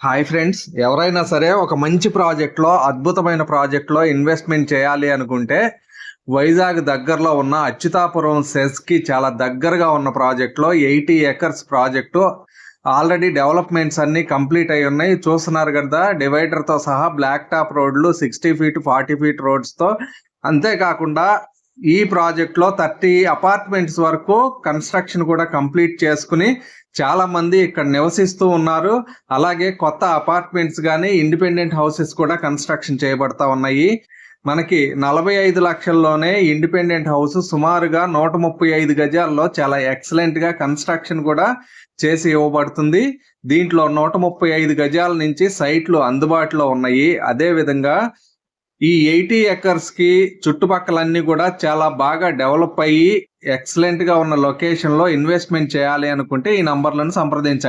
Hi friends, ఎవరైనా సరే ఒక మంచి ప్రాజెక్ట్లో అద్భుతమైన ప్రాజెక్ట్లో ఇన్వెస్ట్మెంట్ చేయాలి అనుకుంటే వైజాగ్ దగ్గరలో ఉన్న అచ్యుతాపురం సెస్కి చాలా దగ్గరగా ఉన్న ప్రాజెక్ట్లో 80 ఎకర్స్ ప్రాజెక్టు ఆల్రెడీ డెవలప్మెంట్స్ అన్నీ కంప్లీట్ అయి ఉన్నాయి. చూస్తున్నారు కదా, డివైడర్తో సహా బ్లాక్ టాప్ రోడ్లు 60 ఫీట్ 40 ఫీట్ రోడ్స్తో. అంతేకాకుండా ఈ ప్రాజెక్ట్లో 30 అపార్ట్మెంట్స్ వరకు కన్స్ట్రక్షన్ కూడా కంప్లీట్ చేసుకుని చాలా మంది ఇక్కడ నివసిస్తూ ఉన్నారు. అలాగే కొత్త అపార్ట్మెంట్స్ కానీ ఇండిపెండెంట్ హౌసెస్ కూడా కన్స్ట్రక్షన్ చేయబడతా ఉన్నాయి. మనకి 45 లక్షల్లోనే ఇండిపెండెంట్ హౌస్ సుమారుగా 135 గజాల్లో చాలా ఎక్సలెంట్ గా కన్స్ట్రక్షన్ కూడా చేసి ఇవ్వబడుతుంది. దీంట్లో 135 గజాల నుంచి సైట్లు అందుబాటులో ఉన్నాయి. అదే విధంగా ఈ 80 ఎకర్స్ కి చుట్టుపక్కలన్నీ కూడా చాలా బాగా డెవలప్ అయ్యి ఎక్సలెంట్ గా ఉన్న లొకేషన్ లో ఇన్వెస్ట్మెంట్ చేయాలి అనుకుంటే ఈ నంబర్లను సంప్రదించండి.